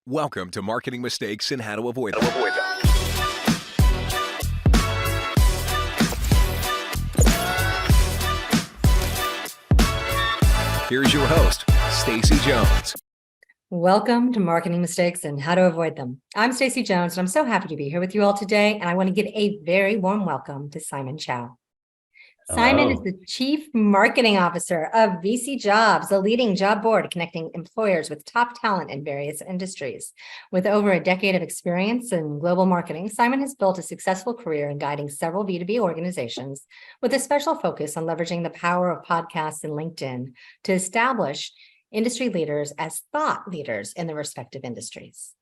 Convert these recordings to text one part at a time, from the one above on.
Welcome to Marketing Mistakes and How to Avoid Them. Here's your host, Stacey Jones. Welcome to Marketing Mistakes and How to Avoid Them. I'm Stacey Jones, and I'm so happy to be here with you all today. And I want to give a very warm welcome to Simon Chow. Simon is the Chief Marketing Officer of VC Jobs, a leading job board connecting employers with top talent in various industries. With over a decade of experience in global marketing, Simon has built a successful career in guiding several B2B organizations with a special focus on leveraging the power of podcasts and LinkedIn to establish industry leaders as thought leaders in their respective industries.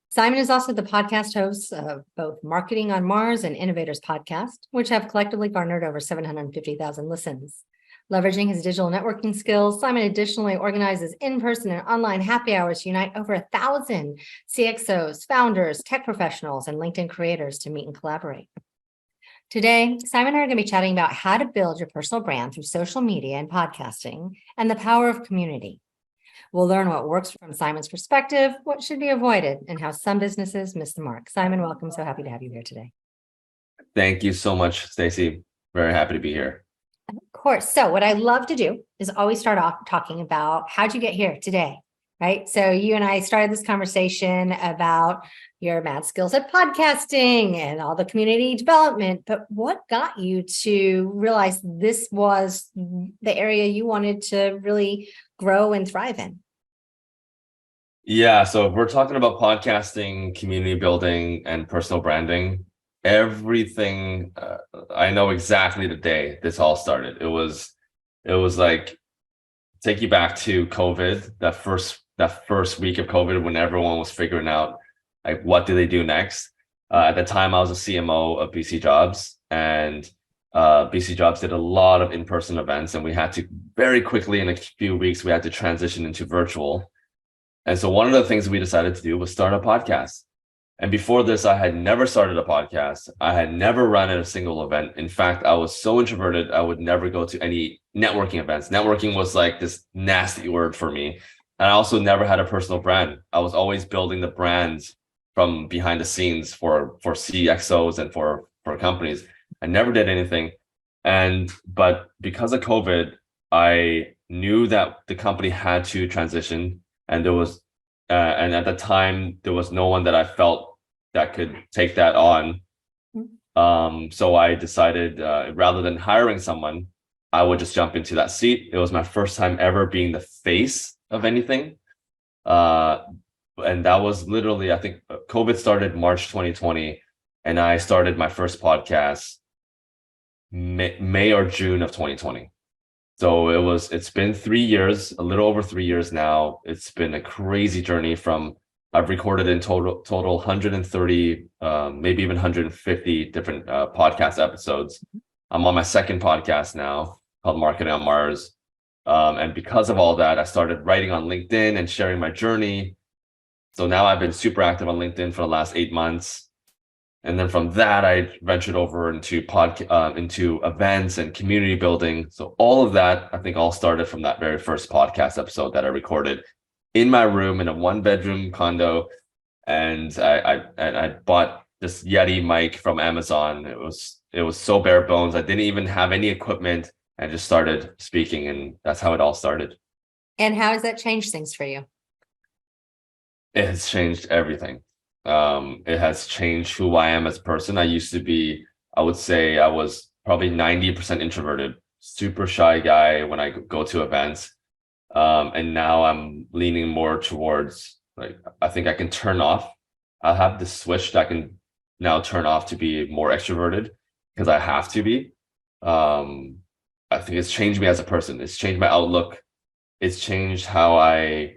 Simon is also the podcast host of both Marketing on Mars and Innovators podcast, which have collectively garnered over 750,000 listens. Leveraging his digital networking skills, Simon additionally organizes in-person and online happy hours to unite over 1,000 CXOs, founders, tech professionals, and LinkedIn creators to meet and collaborate. Today, Simon and I are going to be chatting about how to build your personal brand through social media and podcasting and the power of community. We'll learn what works from Simon's perspective, what should be avoided, and how some businesses miss the mark. Simon, welcome. So happy to have you here today. Thank you so much, Stacey. Very happy to be here. Of course. So what I love to do is always start off talking about how'd you get here today, right? So you and I started this conversation about your mad skills at podcasting and all the community development, but what got you to realize this was the area you wanted to really grow and thrive in? Yeah, so if we're talking about podcasting, community building, and personal branding, everything, I know exactly the day this all started. It was like, take you back to COVID, that first week of COVID when everyone was figuring out like what do they do next. At the time, I was a CMO of BC Jobs, and BC Jobs did a lot of in-person events, and we had to very quickly in a few weeks, we had to transition into virtual. And so one of the things we decided to do was start a podcast. And before this, I had never started a podcast. I had never run at a single event. In fact, I was so introverted, I would never go to any networking events. Networking was like this nasty word for me. And I also never had a personal brand. I was always building the brands from behind the scenes for CXOs and for companies. I never did anything. But because of COVID, I knew that the company had to transition, and there was, and at the time, there was no one that I felt that could take that on. So I decided, rather than hiring someone, I would just jump into that seat. It was my first time ever being the face of anything. And that was literally, I think COVID started March 2020, and I started my first podcast May or June of 2020. So it's been 3 years, a little over 3 years now. It's been a crazy journey I've recorded in total 130, maybe even 150 different podcast episodes. I'm on my second podcast now called Marketing on Mars. And because of all that, I started writing on LinkedIn and sharing my journey. So now I've been super active on LinkedIn for the last 8 months. And then from that, I ventured over into into events and community building. So all of that, I think, all started from that very first podcast episode that I recorded in my room in a 1-bedroom condo. And I bought this Yeti mic from Amazon. It was so bare bones. I didn't even have any equipment. I just started speaking, and that's how it all started. And how has that changed things for you? It has changed everything. It has changed who I am as a person. I would say I was probably 90% introverted, super shy guy when I go to events. And now I'm leaning more towards, like, I think I can turn off. I have this switch that I can now turn off to be more extroverted because I have to be. I think it's changed me as a person. It's changed my outlook. It's changed how I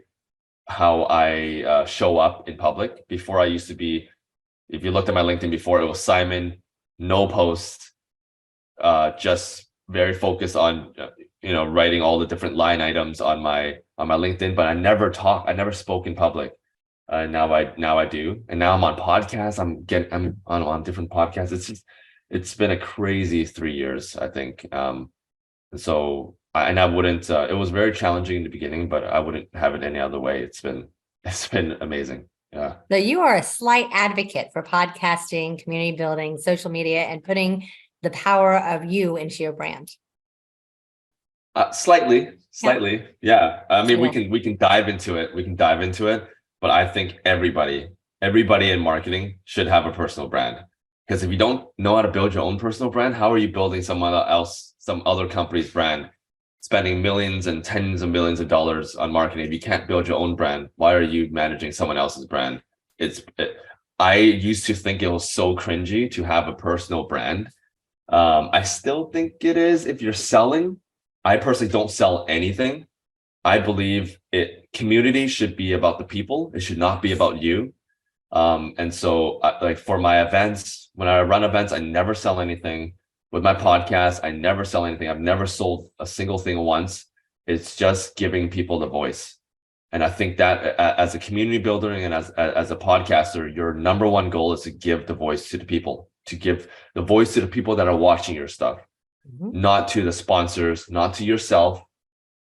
show up in public. Before, I used to be, if you looked at my LinkedIn before, it was Simon, no post, just very focused on writing all the different line items on my LinkedIn, but I never spoke in public. Now I do, and now I'm on podcasts. I'm on different podcasts. It's been a crazy 3 years, I think. So I wouldn't. It was very challenging in the beginning, but I wouldn't have it any other way. It's been it's been amazing. Yeah. So you are a slight advocate for podcasting, community building, social media, and putting the power of you into your brand. Slightly. Yeah. I mean, Yeah. we can dive into it. We can dive into it, but I think everybody in marketing should have a personal brand. Because if you don't know how to build your own personal brand, how are you building someone else, some other company's brand, spending millions and tens of millions of dollars on marketing? If you can't build your own brand, why are you managing someone else's brand? I used to think it was so cringy to have a personal brand. I still think it is if you're selling. I personally don't sell anything. I believe community should be about the people. It should not be about you. And so like for my events, when I run events, I never sell anything. With my podcast, I never sell anything. I've never sold a single thing once. It's just giving people the voice. And I think that as a community builder and as a podcaster, your number one goal is to give the voice to the people, to give the voice to the people that are watching your stuff, not to the sponsors, not to yourself.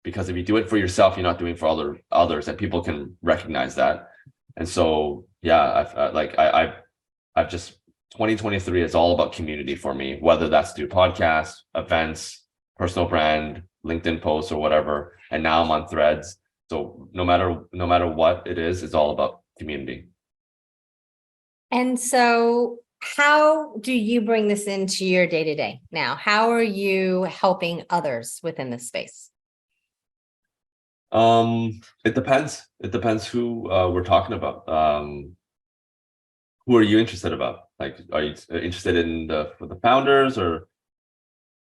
Because if you do it for yourself, you're not doing it for others, and people can recognize that. And so, yeah, I've just 2023 is all about community for me, whether that's through podcasts, events, personal brand, LinkedIn posts, or whatever. And now I'm on Threads. So no matter what it is, it's all about community. And so how do you bring this into your day-to-day now? How are you helping others within this space? It depends. It depends who we're talking about. Who are you interested about? Like, are you interested in for the founders or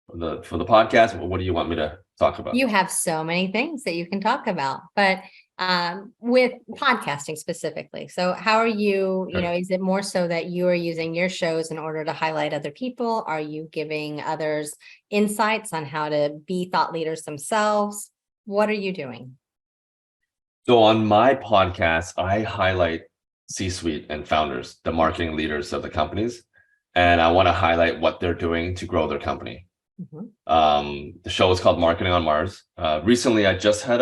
for the podcast? What do you want me to talk about? You have so many things that you can talk about, but with podcasting specifically. So how are you, Sure. is it more so that you are using your shows in order to highlight other people? Are you giving others insights on how to be thought leaders themselves? What are you doing? So on my podcast, I highlight C-suite and founders, the marketing leaders of the companies, and I want to highlight what they're doing to grow their company. The show is called Marketing on Mars. Recently, I just had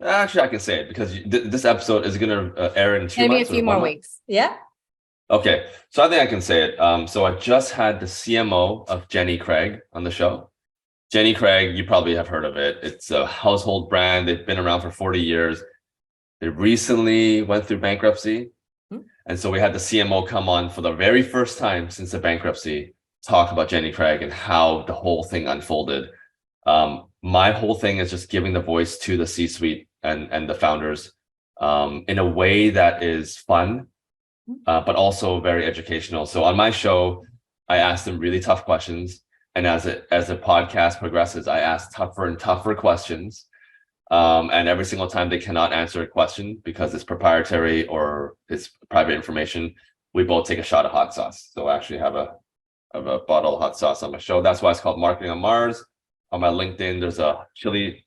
actually, I can say it because this episode is going to air in 2 Maybe a months. few more weeks. Yeah. Okay, so I think I can say it. So I just had the CMO of Jenny Craig on the show. Jenny Craig, you probably have heard of it. It's a household brand. They've been around for 40 years. They recently went through bankruptcy. And so we had the CMO come on for the very first time since the bankruptcy, talk about Jenny Craig and how the whole thing unfolded. My whole thing is just giving the voice to the C-suite and the founders in a way that is fun, but also very educational. So on my show, I ask them really tough questions. And as the podcast progresses, I ask tougher and tougher questions. And every single time they cannot answer a question because it's proprietary or it's private information, we both take a shot of hot sauce. So I actually have a bottle of hot sauce on my show. That's why it's called Marketing on Mars. On my LinkedIn, there's a chili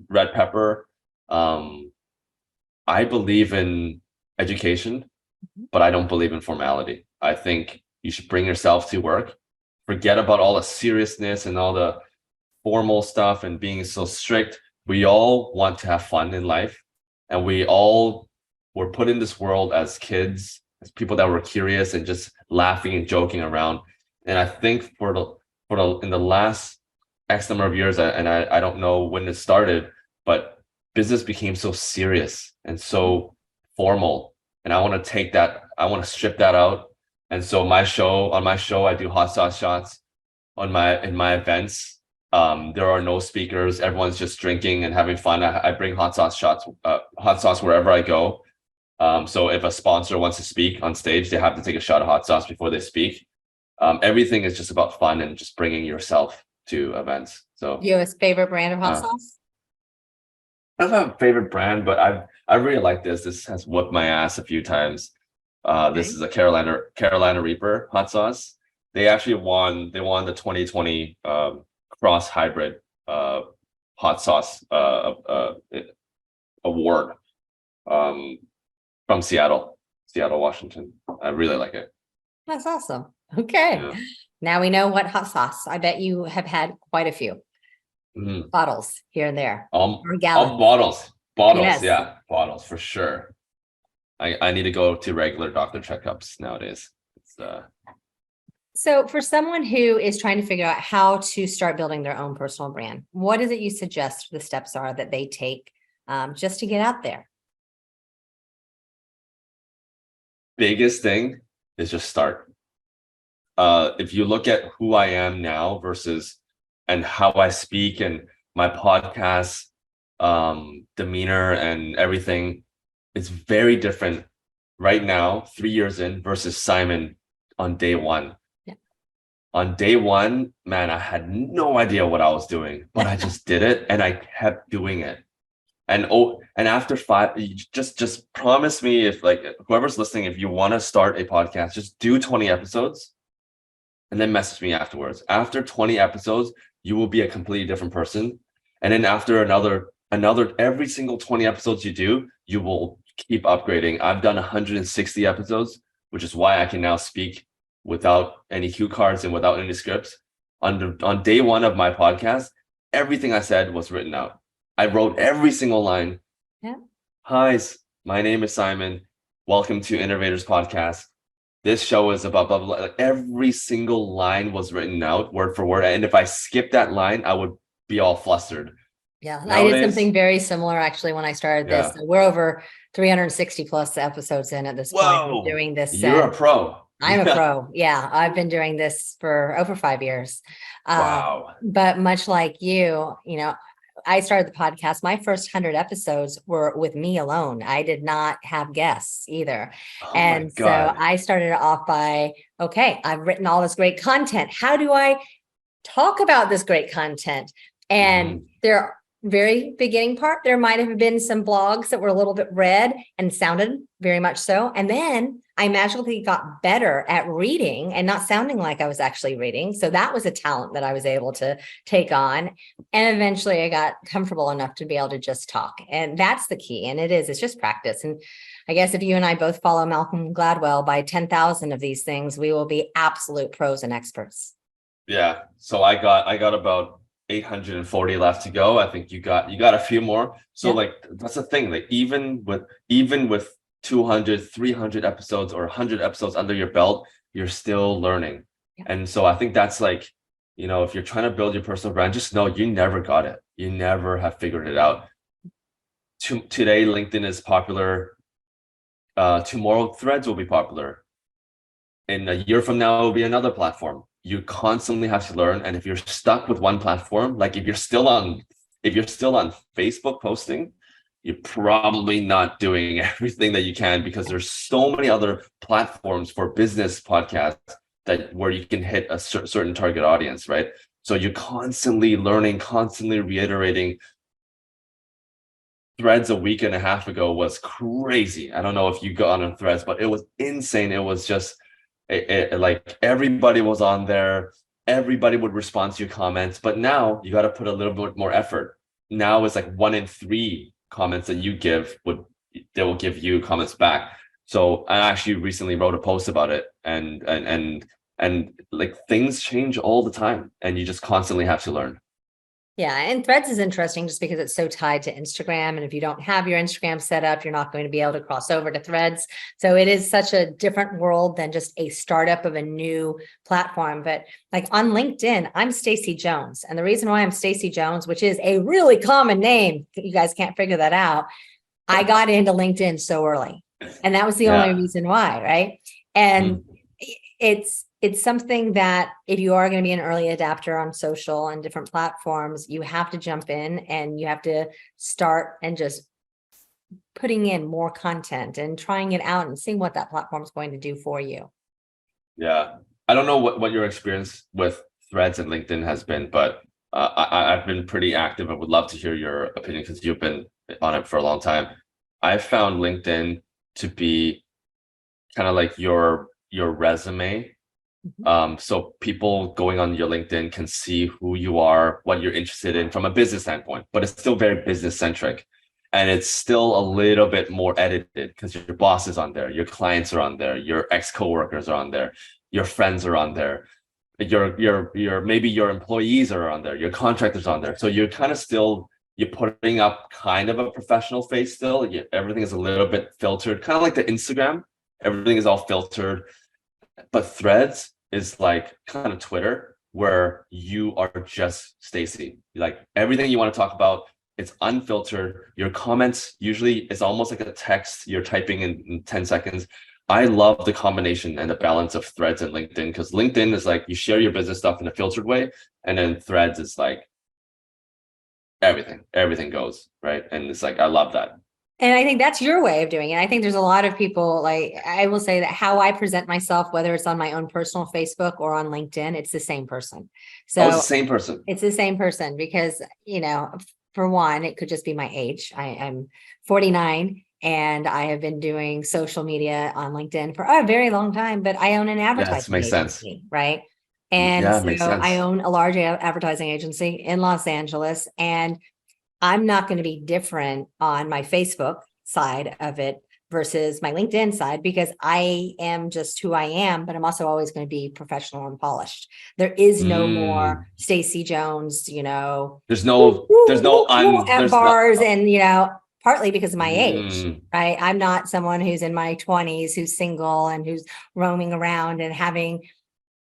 red pepper. I believe in education, but I don't believe in formality. I think you should bring yourself to work. Forget about all the seriousness and all the formal stuff and being so strict. We all want to have fun in life, and we all were put in this world as kids, as people that were curious and just laughing and joking around. And I think in the last X number of years, and I don't know when it started, but business became so serious and so formal. And I want to strip that out. And so on my show, I do hot sauce shots. In my events, there are no speakers. Everyone's just drinking and having fun. I bring hot sauce wherever I go. So if a sponsor wants to speak on stage, they have to take a shot of hot sauce before they speak. Everything is just about fun and just bringing yourself to events. So Do you have a favorite brand of hot sauce? I don't have a favorite brand, but I really like this. This has whooped my ass a few times. This is a Carolina Reaper hot sauce. They actually won the 2020 Cross Hybrid hot sauce award from Seattle, Washington. I really like it. That's awesome. Okay. Yeah. Now we know what hot sauce. I bet you have had quite a few bottles here and there. Or All gallons. bottles. Bottles, Yes. yeah, bottles for sure. I need to go to regular doctor checkups nowadays. It's So for someone who is trying to figure out how to start building their own personal brand, what is it you suggest the steps are that they take just to get out there? biggest thing is just start. If you look at who I am now versus and how I speak and my podcast demeanor and everything, it's very different right now, 3 years in versus Simon on day one. Yeah. On day one, man, I had no idea what I was doing, but I just did it and I kept doing it. And after 5, you just promise me, if like whoever's listening, if you want to start a podcast, just do 20 episodes and then message me afterwards. After 20 episodes, you will be a completely different person. And then after another every single 20 episodes you do, you will keep upgrading. I've done 160 episodes, which is why I can now speak without any cue cards and without any scripts. On day one of my podcast, everything I said was written out. I wrote every single line. Yeah. Hi, my name is Simon. Welcome to Innovators Podcast. This show is about blah, blah, blah. Like every single line was written out word for word. And if I skipped that line, I would be all flustered. Yeah, I Nowadays- did something very similar actually when I started this. Yeah. So we're over 360 plus episodes in at this point. Whoa, I'm doing this. You're a pro. I'm a Yeah. pro. Yeah, I've been doing this for over 5 years. Wow. But much like you, I started the podcast. My first 100 episodes were with me alone. I did not have guests either. Oh And my so God. I started it off by, okay, I've written all this great content. How do I talk about this great content? And there very beginning part, there might have been some blogs that were a little bit read and sounded very much so. And then I magically got better at reading and not sounding like I was actually reading. So that was a talent that I was able to take on. And eventually I got comfortable enough to be able to just talk. And that's the key. And it's just practice. And I guess if you and I both follow Malcolm Gladwell, by 10,000 of these things, we will be absolute pros and experts. Yeah. So I got about 840 left to go. I think you got a few more. So Yeah. like that's the thing. Like even with 200, 300 episodes or 100 episodes under your belt, you're still learning. Yeah. And so I think that's like, if you're trying to build your personal brand, just know you never got it. You never have figured it out. Today, LinkedIn is popular. Tomorrow, Threads will be popular. In a year from now, it will be another platform. You constantly have to learn. And if you're stuck with one platform, like if you're still on Facebook posting, you're probably not doing everything that you can, because there's so many other platforms for business podcasts where you can hit a certain target audience, right? So you're constantly learning, constantly reiterating. Threads a week and a half ago was crazy. I don't know if you got on Threads, but it was insane. It was just like everybody was on there. Everybody would respond to your comments, but now you got to put a little bit more effort. Now it's like 1 in 3 comments that you give they will give you comments back. So I actually recently wrote a post about it, and like things change all the time, and you just constantly have to learn. Yeah, and Threads is interesting just because it's so tied to Instagram. And if you don't have your Instagram set up, you're not going to be able to cross over to Threads. So it is such a different world than just a startup of a new platform. But like on LinkedIn, I'm Stacey Jones. And the reason why I'm Stacey Jones, which is a really common name, you guys can't figure that out, I got into LinkedIn so early. And that was the only reason why, right? And it's something that if you are going to be an early adapter on social and different platforms, you have to jump in and you have to start and just putting in more content and trying it out and seeing what that platform is going to do for you. Yeah. I don't know what your experience with Threads and LinkedIn has been, but I've been pretty active. I would love to hear your opinion because you've been on it for a long time. I found LinkedIn to be kind of like your resume. So people going on your LinkedIn can see who you are, what you're interested in from a business standpoint, but it's still very business centric. And it's still a little bit more edited because your boss is on there, your clients are on there, your ex-coworkers are on there, your friends are on there, your maybe your employees are on there, your contractors on there. So you're kind of still you're putting up kind of a professional face still. Everything is a little bit filtered, kind of like the Instagram. Everything is all filtered. But Threads is like kind of Twitter, where you are just Stacy. Like everything you want to talk about, it's unfiltered. Your comments usually it's almost like a text you're typing in 10 seconds. I love the combination and the balance of Threads and LinkedIn, because LinkedIn is like you share your business stuff in a filtered way, and then Threads is like everything goes, right? And it's like I love that. And I think that's your way of doing it. I think there's a lot of people, like I will say that how I present myself, whether it's on my own personal Facebook or on LinkedIn, it's the same person. So It's the same person. it's the same person because, for one, it could just be my age. I'm 49 and I have been doing social media on LinkedIn for a very long time, but I own an advertising makes sense. agency, right? And Yeah, makes so sense. I own a large advertising agency in Los Angeles, and I'm not going to be different on my Facebook side of it versus my LinkedIn side, because I am just who I am, but I'm also always going to be professional and polished. There is no more Stacey Jones, There's no at bars and, partly because of my age, Mm. right? I'm not someone who's in my 20s, who's single and who's roaming around and having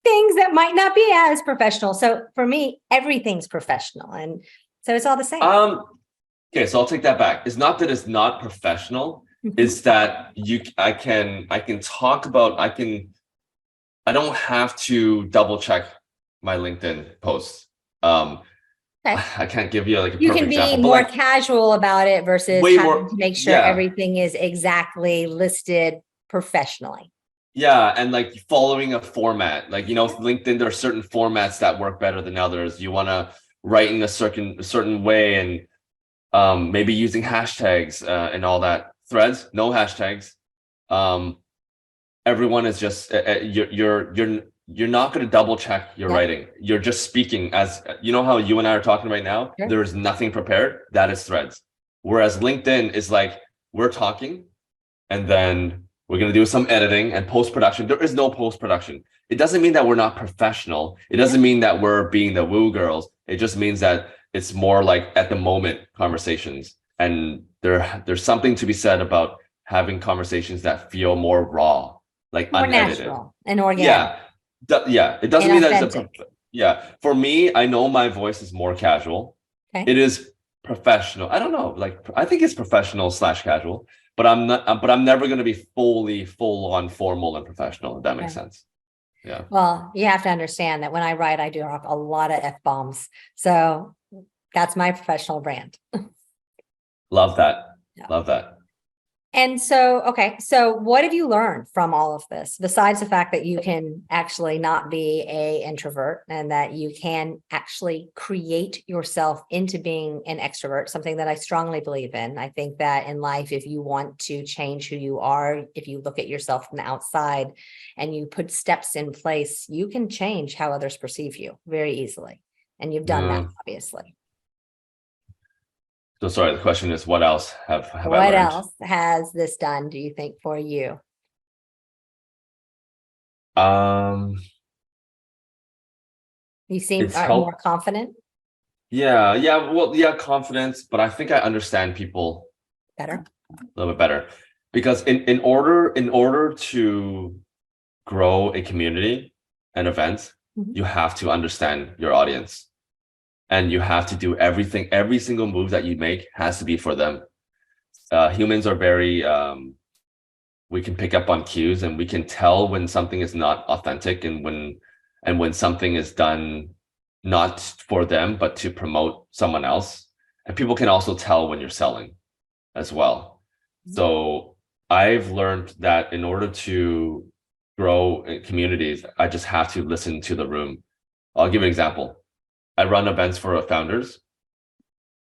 things that might not be as professional. So for me, everything's professional. And so it's all the same. Okay, so I'll take that back. It's not that it's not professional. It's that I can talk about, I don't have to double check my LinkedIn posts. Okay. I can't give you like a You perfect can be example, more but like casual about it versus way having more- to make sure yeah. everything is exactly listed professionally. yeah, and like following a format, like LinkedIn, there are certain formats that work better than others. You want to write in a certain way, and maybe using hashtags and all that. Threads, no hashtags. Everyone is just you're not going to double check your writing. You're just speaking as how you and I are talking right now. Sure. There is nothing prepared. That is Threads. Whereas LinkedIn is like we're talking, and then we're going to do some editing and post-production. There is no post-production. It doesn't mean that we're not professional. It doesn't mean that we're being the woo girls. It just means that it's more like at the moment conversations. And there's something to be said about having conversations that feel more raw, like More unedited. natural and organic. Yeah. It doesn't And mean that it's authentic. For me, I know my voice is more casual. Okay. It is professional. I don't know. Like I think it's professional / casual. But I'm not. But I'm never going to be full on formal and professional. If that makes sense. Yeah. Well, you have to understand that when I write, I do drop a lot of F-bombs. So that's my professional brand. Love that. Yeah. Love that. And so, okay. So what have you learned from all of this, besides the fact that you can actually not be an introvert and that you can actually create yourself into being an extrovert, something that I strongly believe in. I think that in life, if you want to change who you are, if you look at yourself from the outside and you put steps in place, you can change how others perceive you very easily. And you've done that, obviously. So sorry, the question is, what else have I learned? What else has this done, do you think, for you? You seem more confident? Yeah. Well, yeah, confidence, but I think I understand people better, a little bit better, because in order to grow a community and events, you have to understand your audience. And you have to do everything. Every single move that you make has to be for them. Humans are very, we can pick up on cues, and we can tell when something is not authentic, and when something is done not for them, but to promote someone else. And people can also tell when you're selling as well. So I've learned that in order to grow communities, I just have to listen to the room. I'll give you an example. I run events for founders,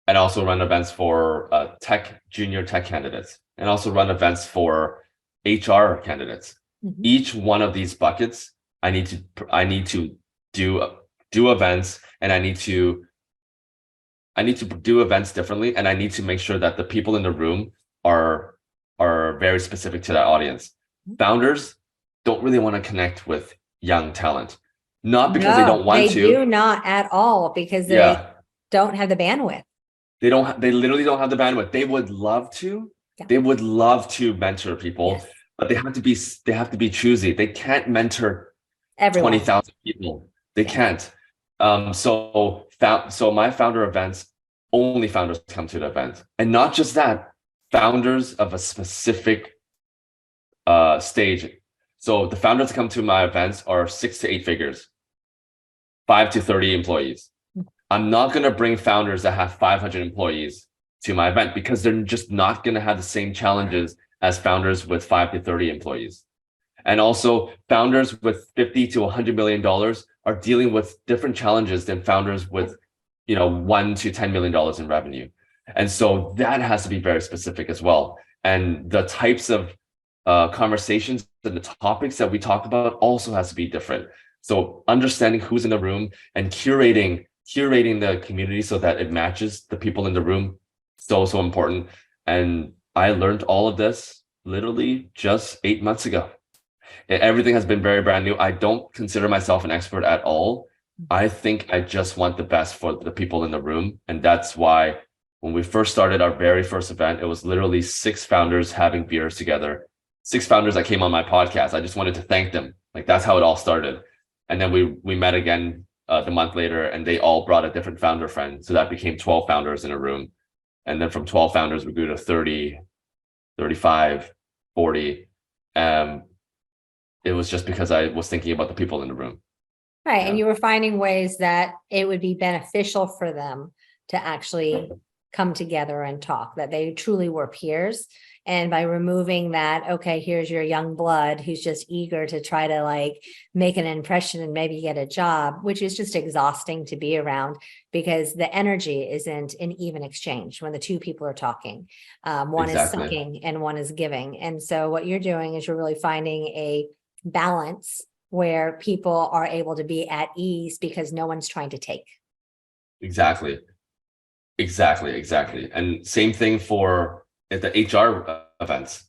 and also run events for junior tech candidates, and also run events for HR candidates. Each one of these buckets, I need to do events, and I need to do events differently, and I need to make sure that the people in the room are very specific to that audience. Founders don't really want to connect with young talent. Not because they don't want to. They do not at all, because they don't have the bandwidth. they literally don't have the bandwidth. They would love to. Yeah. They would love to mentor people, Yes. but they have to be choosy. They can't mentor Everyone. 20,000 people. They can't. So my founder events, only founders come to the event. And not just that, founders of a specific stage. So the founders that come to my events are 6 to 8 figures, 5 to 30 employees. I'm not going to bring founders that have 500 employees to my event because they're just not going to have the same challenges as founders with 5 to 30 employees. And also founders with 50 to $100 million are dealing with different challenges than founders with, $1 to $10 million in revenue. And so that has to be very specific as well. And the types of conversations and the topics that we talk about also has to be different. So understanding who's in the room and curating the community so that it matches the people in the room, so important. And I learned all of this literally just 8 months ago. Everything has been very brand new. I don't consider myself an expert at all. I think I just want the best for the people in the room. And that's why when we first started our very first event, it was literally 6 founders having beers together. 6 founders that came on my podcast. I just wanted to thank them. Like, that's how it all started. And then we met again the month later, and they all brought a different founder friend. So that became 12 founders in a room. And then from 12 founders, we grew to 30, 35, 40. It was just because I was thinking about the people in the room. Right. Yeah. And you were finding ways that it would be beneficial for them to actually come together and talk, that they truly were peers. And by removing that, okay, here's your young blood who's just eager to try to make an impression and maybe get a job, which is just exhausting to be around because the energy isn't an even exchange when the two people are talking. One Exactly. is sucking and one is giving. And so what you're doing is you're really finding a balance where people are able to be at ease because no one's trying to take. Exactly. And same thing for at the HR events,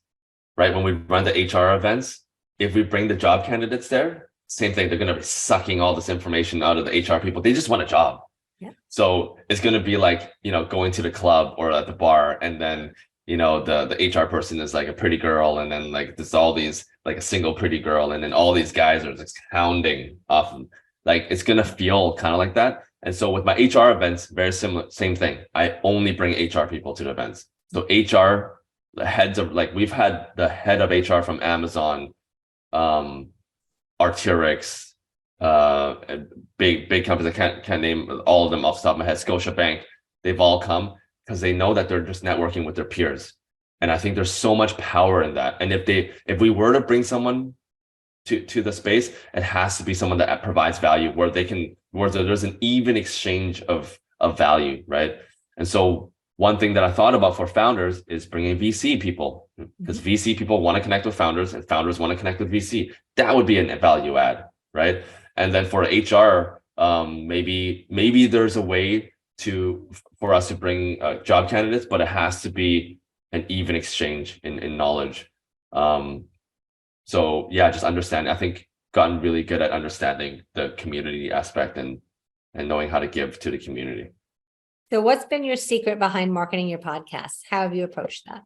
right? When we run the HR events, if we bring the job candidates there, same thing. They're going to be sucking all this information out of the HR people. They just want a job. Yeah. So it's going to be like, going to the club or at the bar, and then, the HR person is like a pretty girl, and then there's all these like a single pretty girl, and then all these guys are just hounding off. It's going to feel kind of like that. And so with my HR events, very similar, same thing. I only bring HR people to the events. So HR, the heads of we've had the head of HR from Amazon, Arc'teryx, big companies. I can't name all of them off the top of my head. Scotiabank, they've all come because they know that they're just networking with their peers. And I think there's so much power in that. And if we were to bring someone to the space, it has to be someone that provides value where there's an even exchange of value, right? And so one thing that I thought about for founders is bringing VC people, because VC people want to connect with founders and founders want to connect with VC. That would be a value add, right? And then for HR, maybe there's a way for us to bring job candidates, but it has to be an even exchange in knowledge. So yeah, just understanding. I think gotten really good at understanding the community aspect and knowing how to give to the community. So what's been your secret behind marketing your podcast? How have you approached that?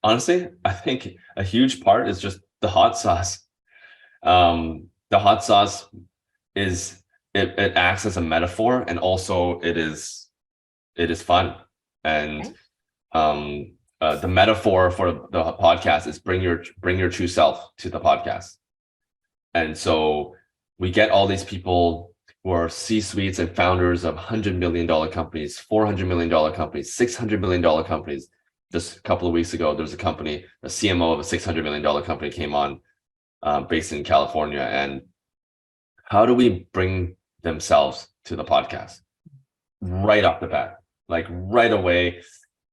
Honestly, I think a huge part is just the hot sauce. The hot sauce is it acts as a metaphor, and also it is fun. And the metaphor for the podcast is bring your true self to the podcast. And so we get all these people who are C-suites and founders of $100 million companies, $400 million companies, $600 million companies. Just a couple of weeks ago, there was a company, a CMO of a $600 million company came on, based in California. And how do we bring themselves to the podcast right off the bat, right away?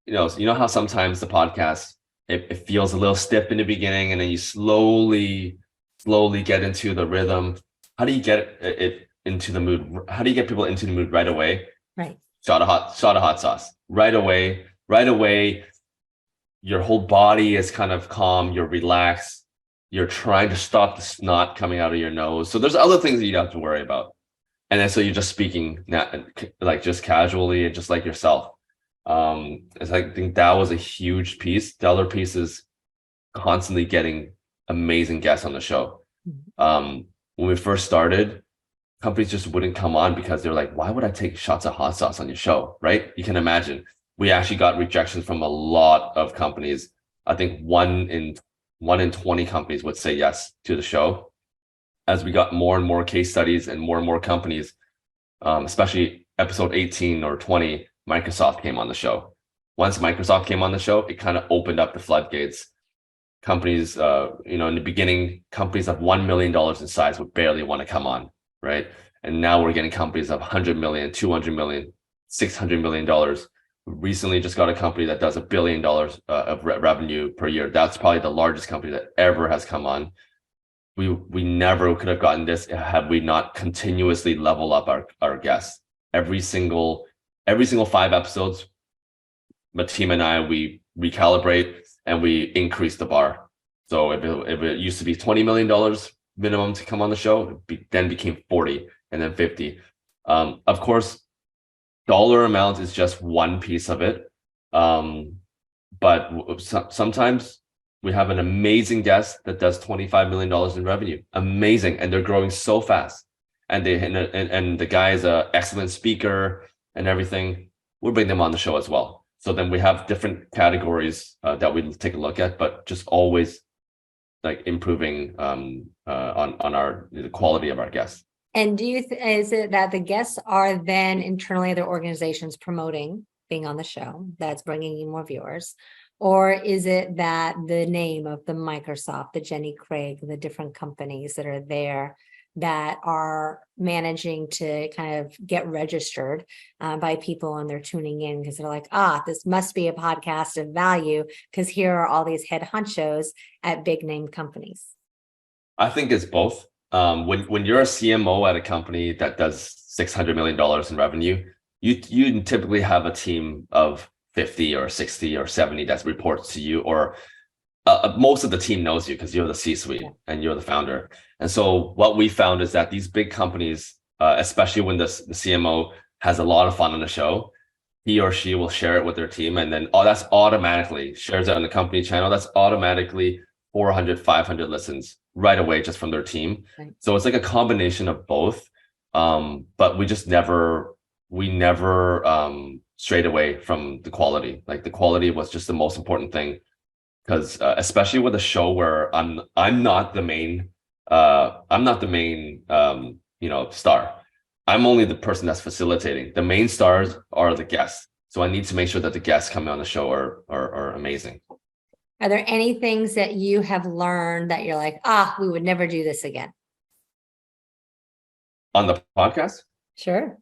You know how sometimes the podcast, it feels a little stiff in the beginning, and then you slowly get into the rhythm. How do you get it into the mood? How do you get people into the mood right away? Right. Shot of hot sauce right away. Your whole body is kind of calm. You're relaxed. You're trying to stop the snot coming out of your nose. So there's other things that you have to worry about. And then so you're just speaking like just casually and just like yourself. It's like, I think that was a huge piece. The other piece is constantly getting amazing guests on the show. When we first started, companies just wouldn't come on because they're like, why would I take shots of hot sauce on your show? Right? You can imagine. We actually got rejections from a lot of companies. I think one in 20 companies would say yes to the show. As we got more and more case studies and more companies, especially episode 18 or 20, Microsoft came on the show. Once Microsoft came on the show, it kind of opened up the floodgates. Companies, in the beginning, companies of $1 million in size would barely want to come on, right? And now we're getting companies of 100 million, 200 million, $600 million. We recently just got a company that does $1 billion of revenue per year. That's probably the largest company that ever has come on. We never could have gotten this had we not continuously level up our guests. Every single 5 episodes, my team and I, we recalibrate and we increase the bar. So if it used to be $20 million minimum to come on the show, then became 40 and then 50. Of course, dollar amount is just one piece of it. But sometimes we have an amazing guest that does $25 million in revenue. Amazing. And they're growing so fast. And the guy is an excellent speaker and everything. We'll bring them on the show as well. So then we have different categories that we take a look at, but just always like improving on the quality of our guests. And is it that the guests are then internally other organizations promoting being on the show that's bringing you more viewers? Or is it that the name of the Microsoft, the Jenny Craig, the different companies that are there that are managing to kind of get registered by people and they're tuning in because they're like, this must be a podcast of value because here are all these head honchos at big name companies? I think it's both. When you're a CMO at a company that does $600 million in revenue, you typically have a team of 50 or 60 or 70 that reports to you, or most of the team knows you because you're the C-suite and you're the founder. And so what we found is that these big companies, especially when the CMO has a lot of fun on the show, he or she will share it with their team. And then that's automatically shares it on the company channel. That's automatically 400, 500 listens right away just from their team. Right. So it's like a combination of both. But we never strayed away from the quality. Like the quality was just the most important thing. Because especially with a show where I'm not the main star. I'm only the person that's facilitating. The main stars are the guests. So I need to make sure that the guests coming on the show are amazing. Are there any things that you have learned that you're like, we would never do this again? On the podcast? Sure.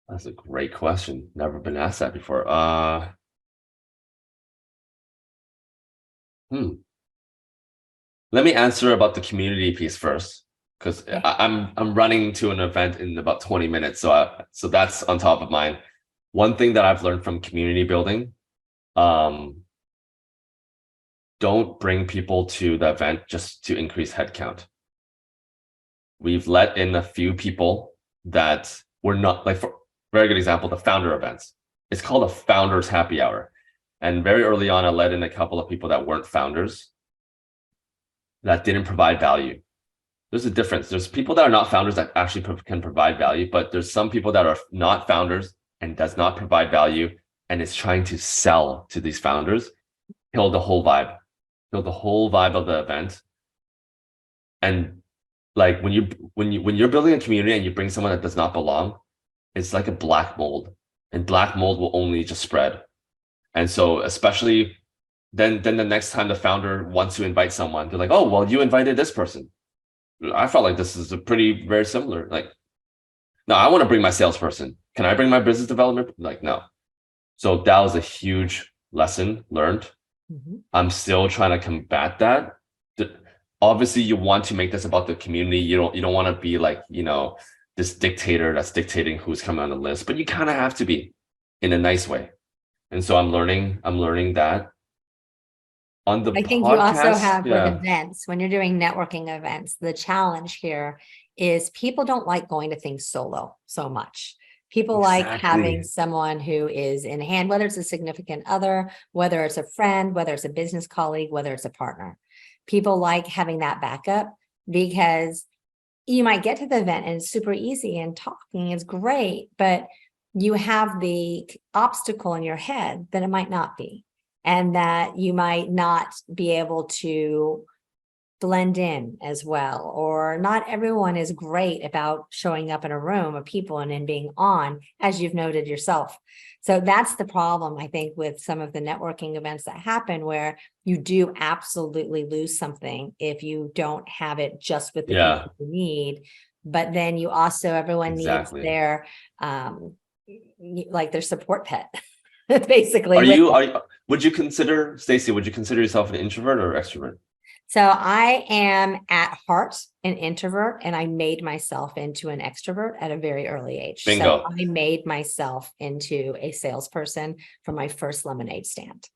That's a great question. Never been asked that before. Let me answer about the community piece first, because I'm running to an event in about 20 minutes, so that's on top of mind. One thing that I've learned from community building, don't bring people to the event just to increase headcount. We've let in a few people that were not, like, for very good example, the founder events. It's called a founders happy hour. And very early on, I let in a couple of people that weren't founders that didn't provide value. There's a difference. There's people that are not founders that actually can provide value, but there's some people that are not founders and does not provide value and is trying to sell to these founders, kill the whole vibe of the event. And like when you're building a community and you bring someone that does not belong, it's like a black mold, and black mold will only just spread. And so especially then the next time the founder wants to invite someone, they're like, oh, well, you invited this person. I felt like this is very similar. Like, no, I want to bring my salesperson. Can I bring my business development? Like, no. So that was a huge lesson learned. Mm-hmm. I'm still trying to combat that. Obviously, you want to make this about the community. You don't want to be like, this dictator that's dictating who's coming on the list, but you kind of have to be in a nice way. And so I'm learning that. On the I think you also podcast, have with yeah, events, when you're doing networking events, the challenge here is people don't like going to things solo so much. People like having exactly. someone who is in hand, whether it's a significant other, whether it's a friend, whether it's a business colleague, whether it's a partner. People like having that backup because you might get to the event and it's super easy and talking is great, but you have the obstacle in your head that it might not be, and that you might not be able to blend in as well, or not everyone is great about showing up in a room of people and then being on, as you've noted yourself. So that's the problem, I think, with some of the networking events that happen, where you do absolutely lose something if you don't have it just with the Yeah, people you need. But then you also, everyone needs exactly. their like their support pet, basically. Would you consider, Stacey, would you consider yourself an introvert or extrovert? So I am at heart an introvert, and I made myself into an extrovert at a very early age. So Bingo. I made myself into a salesperson for my first lemonade stand.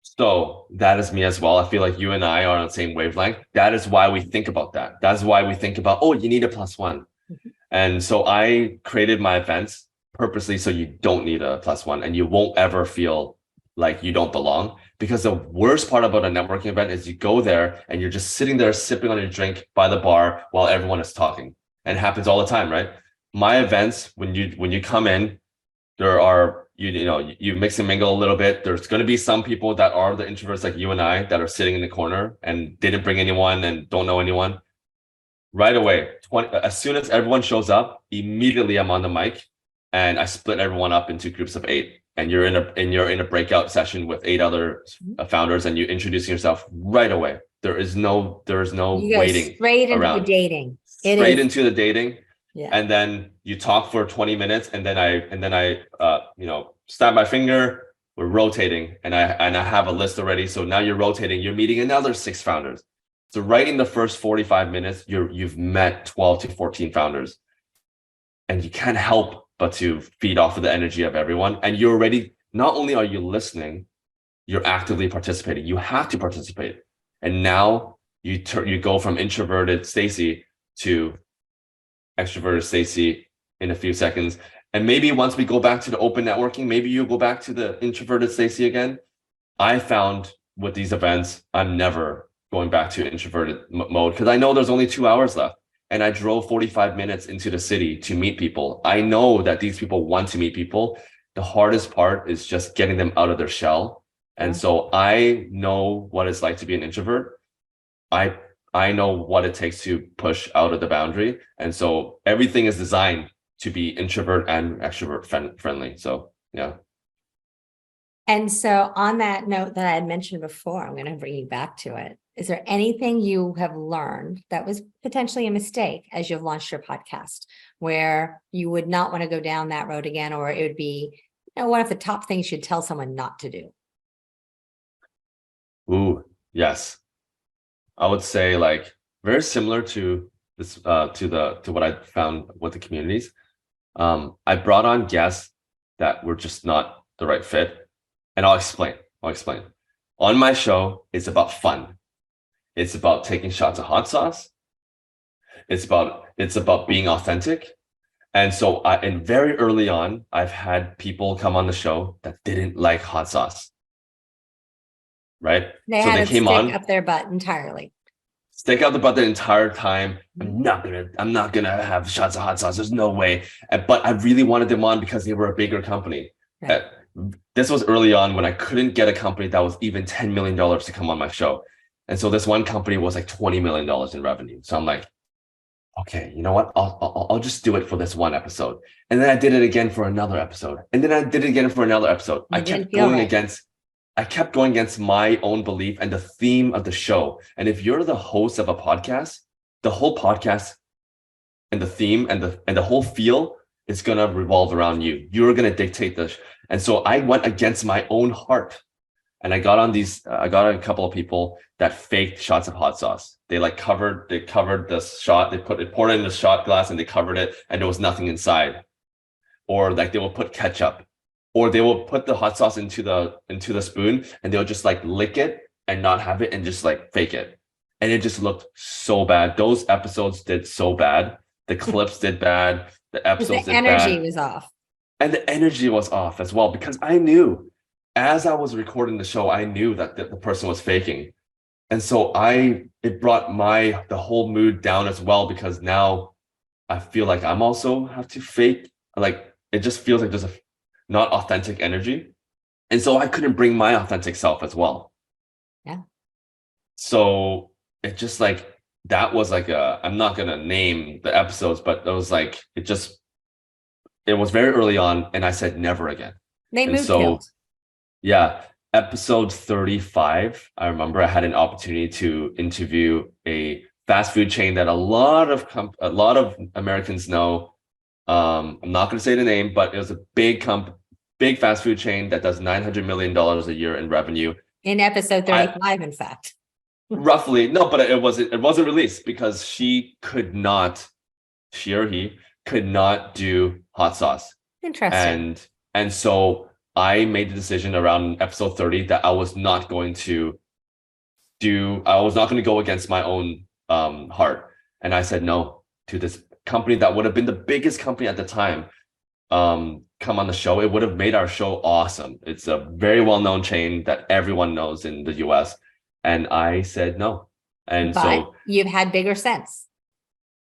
So that is me as well. I feel like you and I are on the same wavelength. That is why we think about that. That's why we think about, oh, you need a plus one. Mhm. And so I created my events purposely so you don't need a plus one and you won't ever feel like you don't belong. Because the worst part about a networking event is you go there and you're just sitting there sipping on your drink by the bar while everyone is talking. And it happens all the time, right? My events, when you come in, there are you mix and mingle a little bit. There's going to be some people that are the introverts like you and I that are sitting in the corner and didn't bring anyone and don't know anyone. Right away, as soon as everyone shows up, immediately I'm on the mic and I split everyone up into groups of 8. And you're in a breakout session with 8 other founders and you introducing yourself right away. There is no You go waiting straight into the around. dating. It Straight is, into the dating. yeah. And then you talk for 20 minutes and then I snap my finger, we're rotating and I have a list already. So now you're rotating, you're meeting another 6 founders. So right in the first 45 minutes, you've met 12 to 14 founders. And you can't help but to feed off of the energy of everyone. And you're already, not only are you listening, you're actively participating. You have to participate. And now you go from introverted Stacey to extroverted Stacey in a few seconds. And maybe once we go back to the open networking, maybe you go back to the introverted Stacey again. I found with these events, I'm never going back to introverted mode because I know there's only 2 hours left. And I drove 45 minutes into the city to meet people. I know that these people want to meet people. The hardest part is just getting them out of their shell. And so I know what it's like to be an introvert. I know what it takes to push out of the boundary. And so everything is designed to be introvert and extrovert friendly. So, yeah. And so on that note that I had mentioned before, I'm going to bring you back to it. Is there anything you have learned that was potentially a mistake as you've launched your podcast, where you would not want to go down that road again, or it would be, one of the top things you'd tell someone not to do? Ooh, yes. I would say like very similar to this, to what I found with the communities. I brought on guests that were just not the right fit. And I'll explain. On my show, it's about fun. It's about taking shots of hot sauce. It's about being authentic. And so and very early on, I've had people come on the show that didn't like hot sauce. Right? They So had they it came stick on, up their butt entirely. stick out the butt the entire time. I'm not gonna have shots of hot sauce. There's no way. But I really wanted them on because they were a bigger company. Right. This was early on when I couldn't get a company that was even $10 million to come on my show. And so this one company was like $20 million in revenue. So I'm like, okay, you know what? I'll just do it for this one episode. And then I did it again for another episode. And then I did it again for another episode. I kept going against my own belief and the theme of the show. And if you're the host of a podcast, the whole podcast and the theme and the whole feel is going to revolve around you. You're going to dictate this. And so I went against my own heart. And I got a couple of people that faked shots of hot sauce. They covered the shot, poured it in the shot glass and they covered it and there was nothing inside. Or like they will put ketchup, or they will put the hot sauce into the spoon and they'll just like lick it and not have it and just like fake it. And it just looked so bad. Those episodes did so bad. The clips did bad. The episodes The did energy bad. was off. And the energy was off as well, because I knew as I was recording the show, I knew that the person was faking. And so it brought the whole mood down as well, because now I feel like I'm also have to fake, like it just feels like there's a not authentic energy. And so I couldn't bring my authentic self as well. Yeah. So it just like, that was like I'm not going to name the episodes, but it was like, it was very early on, and I said never again. They And mood so, killed. yeah, episode 35, I remember I had an opportunity to interview a fast food chain that a lot of Americans know. I'm not going to say the name, but it was a big fast food chain that does $900 million a year in revenue. In episode 35, in fact. Roughly, no, but it wasn't released because she or he could not do hot sauce. Interesting. And so I made the decision around episode 30 that I was not going to go against my own heart. And I said no to this company that would have been the biggest company at the time come on the show. It would have made our show awesome. It's a very well-known chain that everyone knows in the US. And I said no. And but so you've had bigger sense.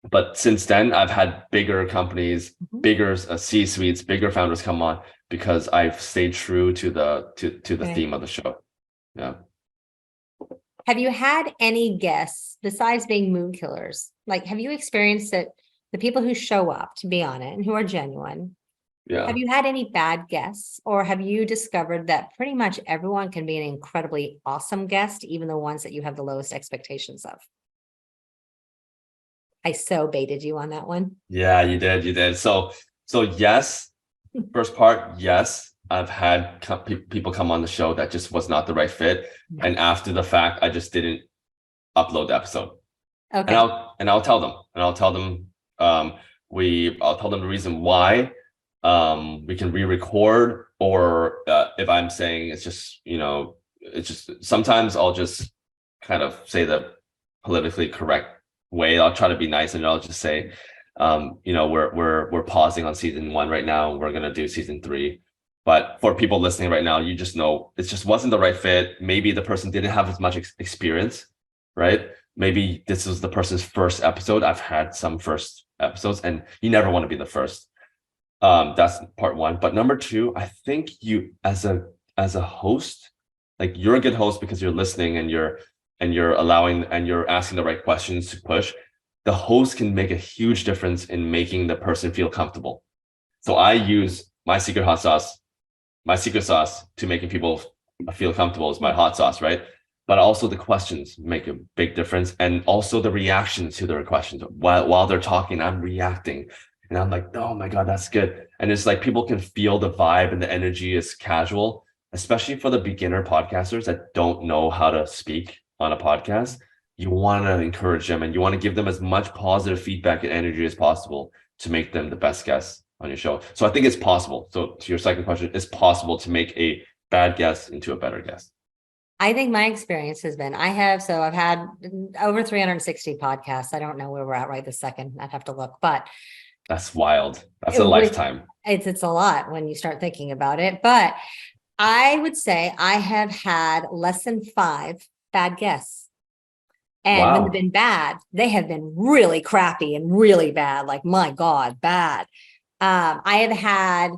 But since then, I've had bigger companies, bigger C-suites, bigger founders come on, because I've stayed true to the theme of the show. Yeah. Have you had any guests besides being mood killers? Like, have you experienced that the people who show up to be on it and who are genuine? Yeah. Have you had any bad guests, or have you discovered that pretty much everyone can be an incredibly awesome guest, even the ones that you have the lowest expectations of? I so baited you on that one. Yeah, you did. So yes, first part, yes, I've had people come on the show that just was not the right fit. And after the fact, I just didn't upload the episode. Okay. And I'll tell them, I'll tell them the reason why. We can re-record, or if I'm saying it's just sometimes I'll just kind of say the politically correct way. I'll try to be nice, and I'll just say, we're pausing on season 1 right now. We're gonna do season 3. But for people listening right now, you just know it just wasn't the right fit. Maybe the person didn't have as much experience, right? Maybe this was the person's first episode. I've had some first episodes, and you never want to be the first. That's part 1. But number 2, I think you as a host, like, you're a good host because you're listening and you're allowing and you're asking the right questions to push. The host can make a huge difference in making the person feel comfortable. So I use my secret sauce to making people feel comfortable is my hot sauce, right? But also the questions make a big difference, and also the reactions to their questions. While they're talking, I'm reacting. And I'm like, oh my God, that's good. And it's like people can feel the vibe and the energy is casual, especially for the beginner podcasters that don't know how to speak on a podcast. You want to encourage them, and you want to give them as much positive feedback and energy as possible to make them the best guests on your show. So I think it's possible. So to your second question, it's possible to make a bad guest into a better guest. I think my experience has been, I've had over 360 podcasts. I don't know where we're at right this second. I'd have to look, but that's wild. That's a lifetime. It's a lot when you start thinking about it. But I would say I have had less than 5 bad guests. And when they've been bad, they have been really crappy and really bad. Like, my God, bad. I have had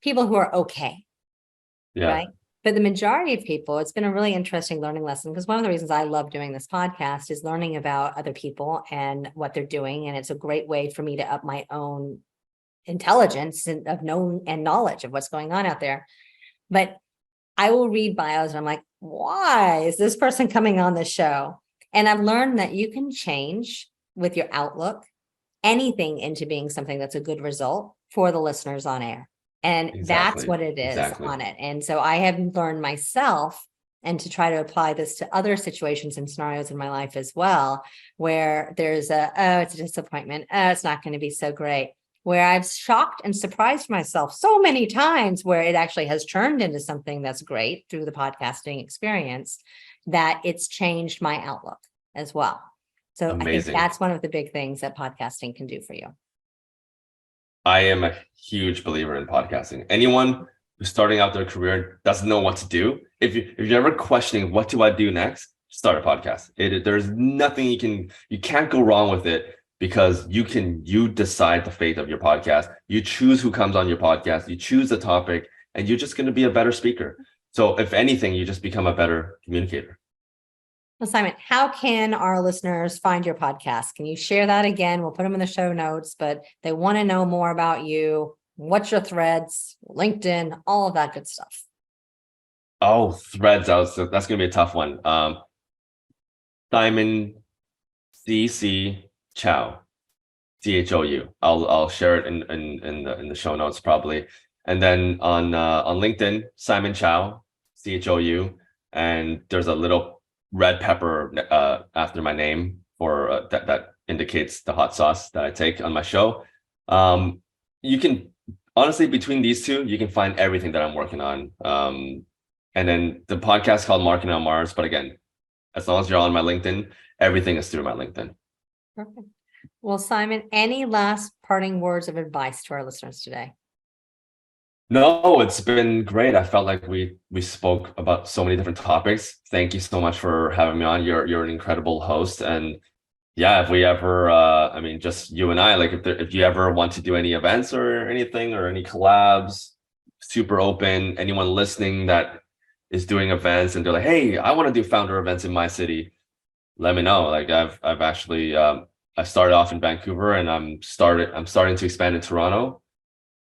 people who are okay. Yeah. Right. But the majority of people, it's been a really interesting learning lesson, because one of the reasons I love doing this podcast is learning about other people and what they're doing. And it's a great way for me to up my own intelligence and of knowing and knowledge of what's going on out there. But I will read bios and I'm like, why is this person coming on this show? And I've learned that you can change with your outlook anything into being something that's a good result for the listeners on air. And that's what it is on it. And so I have learned myself, and to try to apply this to other situations and scenarios in my life as well, where there's it's a disappointment. It's not going to be so great. Where I've shocked and surprised myself so many times, where it actually has turned into something that's great through the podcasting experience. that it's changed my outlook as well. So I think Amazing. that's one of the big things that podcasting can do for you. I am a huge believer in podcasting. Anyone who's starting out their career and doesn't know what to do, if you're ever questioning what do I do next, start a podcast. There's nothing you can't go wrong with it, because you decide the fate of your podcast. You choose who comes on your podcast, you choose the topic, and you're just going to be a better speaker. So if anything, you just become a better communicator. Well, Simon, how can our listeners find your podcast? Can you share that again? We'll put them in the show notes, but they want to know more about you. What's your threads, LinkedIn, all of that good stuff. Oh, threads. That's going to be a tough one. Simon CC Chow, CHOU. I'll share it in the show notes probably. And then on LinkedIn, Simon Chow, CHOU, and there's a little red pepper after my name for that indicates the hot sauce that I take on my show. You can honestly, between these two, you can find everything that I'm working on. And then the podcast called Marketing on Mars. But again, as long as you're on my LinkedIn, everything is through my LinkedIn. Perfect. Well, Simon, any last parting words of advice to our listeners today? No, it's been great. I felt like we spoke about so many different topics. Thank you so much for having me on. You're an incredible host. And yeah, if we ever, just you and I, like if you ever want to do any events or anything or any collabs, super open. Anyone listening that is doing events and they're like, hey, I want to do founder events in my city, let me know. Like I've actually I started off in Vancouver, and I'm starting to expand in Toronto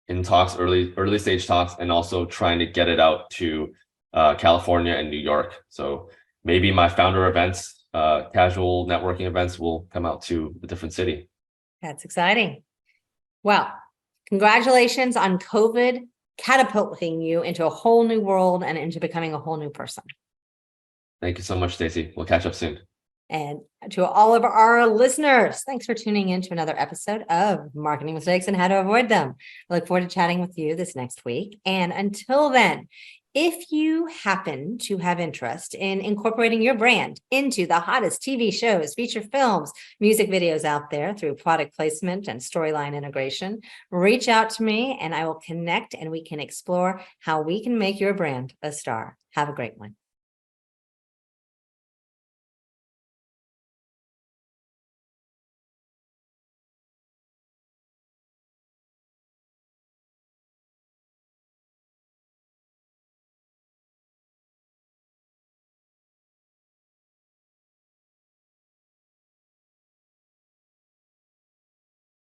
in talks, early stage talks, and also trying to get it out to California and New York. So maybe my founder events, casual networking events, will come out to a different city. That's exciting. Well, congratulations on COVID catapulting you into a whole new world and into becoming a whole new person. Thank you so much, Stacey. We'll catch up soon. And to all of our listeners, thanks for tuning in to another episode of Marketing Mistakes and How to Avoid Them. I look forward to chatting with you this next week. And until then, if you happen to have interest in incorporating your brand into the hottest TV shows, feature films, music videos out there through product placement and storyline integration, reach out to me and I will connect and we can explore how we can make your brand a star. Have a great one.